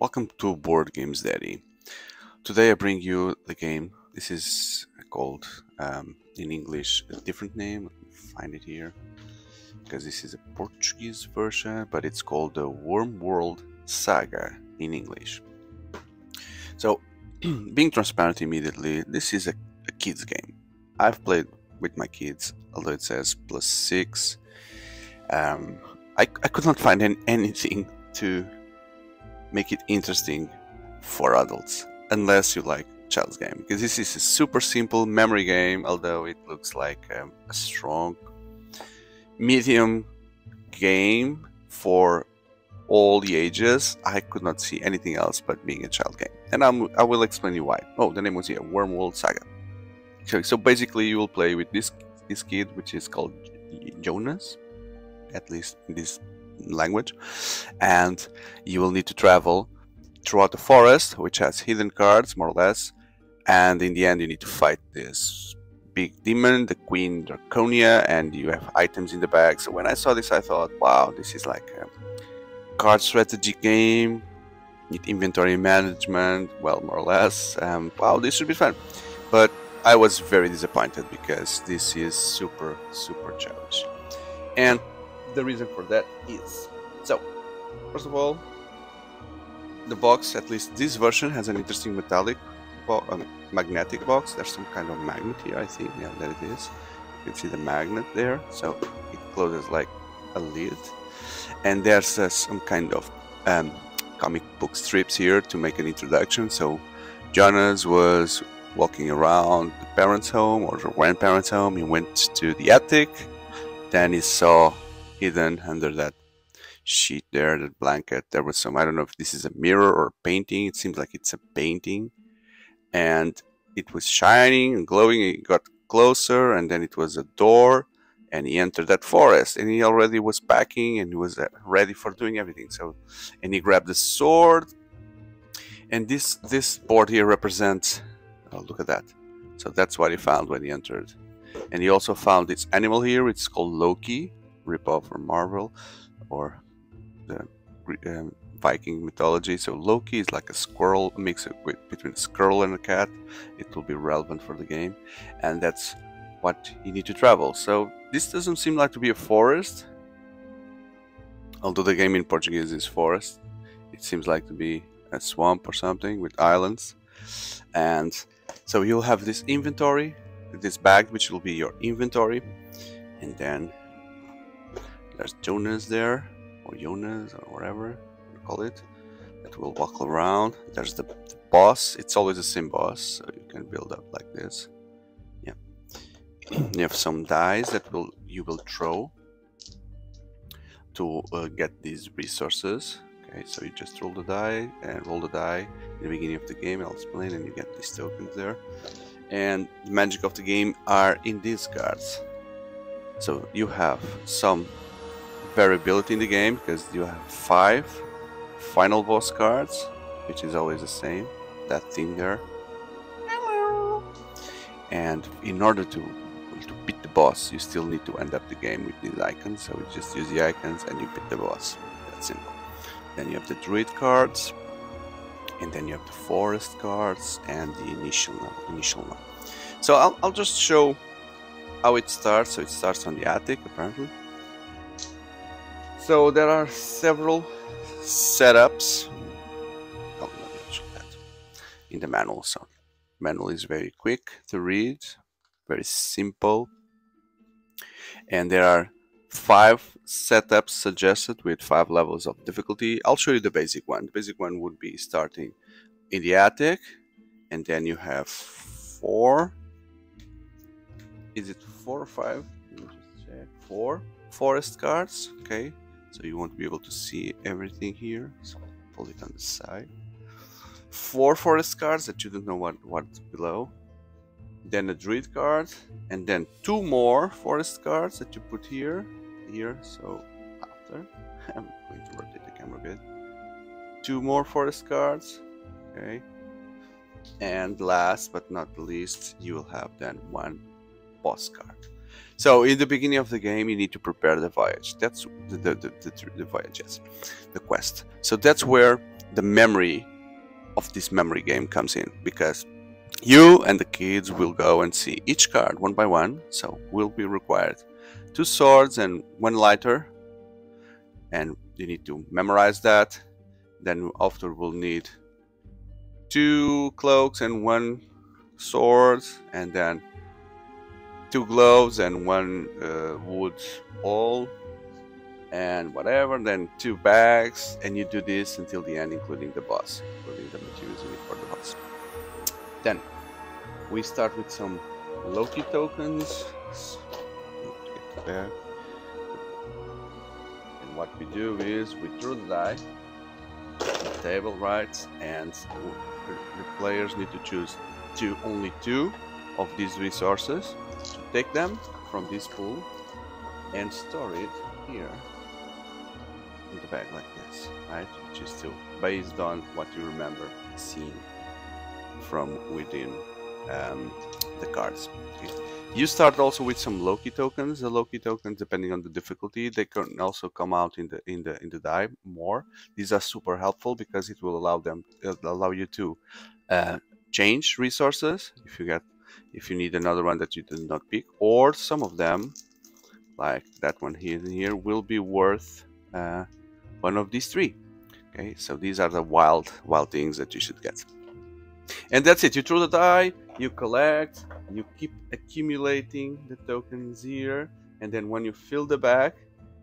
Welcome to Board Games Daddy. Today I bring you the game. This is called, in English, a different name. Let me find it here, because this is a Portuguese version, but it's called the Worm World Saga in English. So, being transparent immediately, this is a kid's game. I've played with my kids, although it says +6. I could not find anything to make it interesting for adults, unless you like child's game, because this is a super simple memory game, although it looks like a strong medium game for all the ages. I could not see anything else but being a child game, and I will explain you why. Oh, the name was here, Worm World Saga. So basically you will play with this kid, which is called Jonas, at least in this language, and you will need to travel throughout the forest, which has hidden cards more or less, and in the end you need to fight this big demon, the Queen Draconia, and you have items in the bag. So when I saw this I thought, wow, this is like a card strategy game, need inventory management, well, more or less. Wow, this should be fun. But I was very disappointed because this is super childish, and the reason for that is, so first of all, the box, at least this version, has an interesting magnetic box. There's some kind of magnet here, I think. Yeah, there it is. You can see the magnet there, so it closes like a lid, and there's some kind of comic book strips here to make an introduction. So Jonas was walking around the parents' home or the grandparents' home. He went to the attic, then he saw hidden under that sheet there, that blanket, there was some, I don't know if this is a mirror or a painting. It seems like it's a painting, and it was shining and glowing. It got closer, and then it was a door, and he entered that forest, and he already was packing, and he was ready for doing everything. So, and he grabbed the sword, and this board here represents, oh, look at that. So that's what he found when he entered. And he also found this animal here. It's called Loki, ripoff from Marvel or the Viking mythology. So Loki is like a squirrel, mix between a squirrel and a cat. It will be relevant for the game, and that's what you need to travel. So this doesn't seem like to be a forest, although the game in Portuguese is forest. It seems like to be a swamp or something with islands. And so you'll have this inventory, this bag, which will be your inventory, and then there's Jonas there, or Jonas, or whatever you call it, that will walk around. There's the boss. It's always the same boss, so you can build up like this. Yeah. You have some dice that you will throw to get these resources. Okay, so you just roll the die and roll the die in the beginning of the game. I'll explain, and you get these tokens there. And the magic of the game are in these cards. So you have some variability in the game, because you have 5 final boss cards, which is always the same, that thing there. And in order to beat the boss, you still need to end up the game with these icons. So you just use the icons and you beat the boss. That's simple. Then you have the druid cards, and then you have the forest cards and the initial one. So I'll just show how it starts. So it starts on the attic, apparently. So there are several setups. Oh, no, not show that in the manual. So manual is very quick to read, very simple, and there are 5 setups suggested with 5 levels of difficulty. I'll show you the basic one. The basic one would be starting in the attic, and then you have 4. Is it 4 or 5? Let me just check. 4 forest cards. Okay, so you won't be able to see everything here. So pull it on the side. 4 forest cards that you don't know what's below. Then a druid card, and then 2 more forest cards that you put here. So after, I'm going to rotate the camera a bit. 2 more forest cards. Okay, and last but not least, you will have then 1 boss card. So in the beginning of the game, you need to prepare the voyage. That's the voyage, yes, the quest. So that's where the memory of this memory game comes in, because you and the kids will go and see each card one by one. So will be required 2 swords and 1 lighter, and you need to memorize that. Then after we'll need 2 cloaks and 1 sword, and then 2 gloves and 1 wood awl and whatever, then 2 bags, and you do this until the end, including the boss, including the materials you need for the boss. Then we start with some Loki tokens. Get the bag. And what we do is we throw the die on the table, right? And the players need to choose only 2 of these resources, to take them from this pool and store it here in the bag like this, right? Which is still based on what you remember seeing from within the cards. Okay. You start also with some Loki tokens. The Loki tokens, depending on the difficulty, they can also come out in the die more. These are super helpful because it will allow you to change resources if you need another one that you did not pick, or some of them, like that one here, will be worth one of these 3. Okay, so these are the wild things that you should get. And that's it. You throw the die, you collect, you keep accumulating the tokens here, and then when you fill the bag,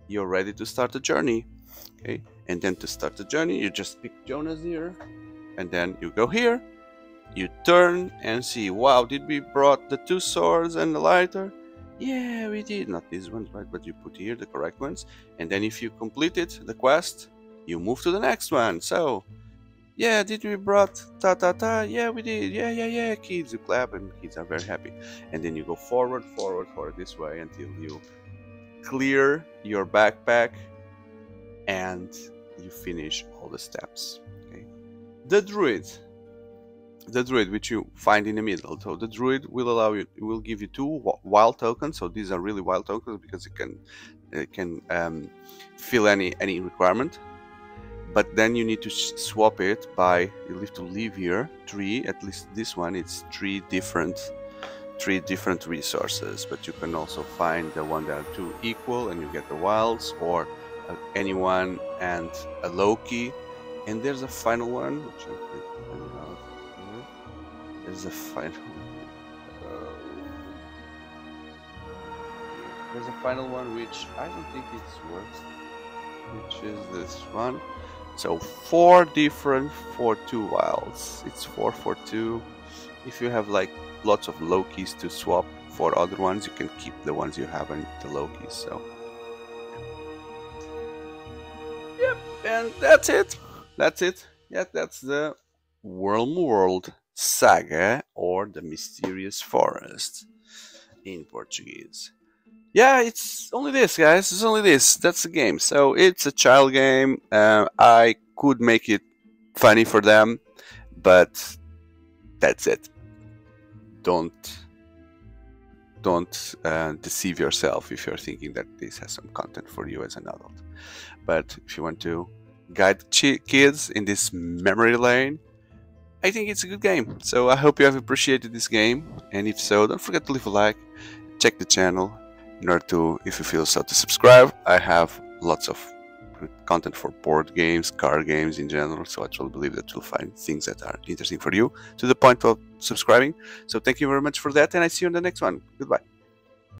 you're ready to start the journey. Okay, and then to start the journey, you just pick Jonas here, and then you go here, you turn and see, wow, did we brought the 2 swords and the lighter? Yeah, we did. Not these ones, right? But you put here the correct ones, and then if you completed the quest, you move to the next one. So yeah, did we brought ta? Yeah, we did. Yeah, kids, you clap, and kids are very happy. And then you go forward this way until you clear your backpack and you finish all the steps. Okay. The druid, which you find in the middle. So the druid will give you 2 wild tokens. So these are really wild tokens because it can fill any requirement. But then you need to swap it by, you have to leave here 3, at least this one, it's 3 different resources. But you can also find the one that are 2 equal and you get the wilds, or anyone and a Loki. And there's a final one, which I think there's a final one which I don't think it's worth, which is this one. So 4 different for 2 wilds. It's 4 for 2. If you have like lots of Lokis to swap for other ones, you can keep the ones you have in the Lokis. So yep, and that's it. Yeah, that's the World Saga, or the Mysterious Forest in Portuguese. Yeah, it's only this, guys. It's only this. That's the game. So it's a child game. I could make it funny for them, but that's it. Don't deceive yourself if you're thinking that this has some content for you as an adult. But if you want to guide kids in this memory lane, I think it's a good game. So I hope you have appreciated this game, and if so, don't forget to leave a like, check the channel in order to, if you feel so, to subscribe. I have lots of content for board games, card games in general, so I truly believe that you'll find things that are interesting for you to the point of subscribing. So thank you very much for that, and I see you in the next one. Goodbye.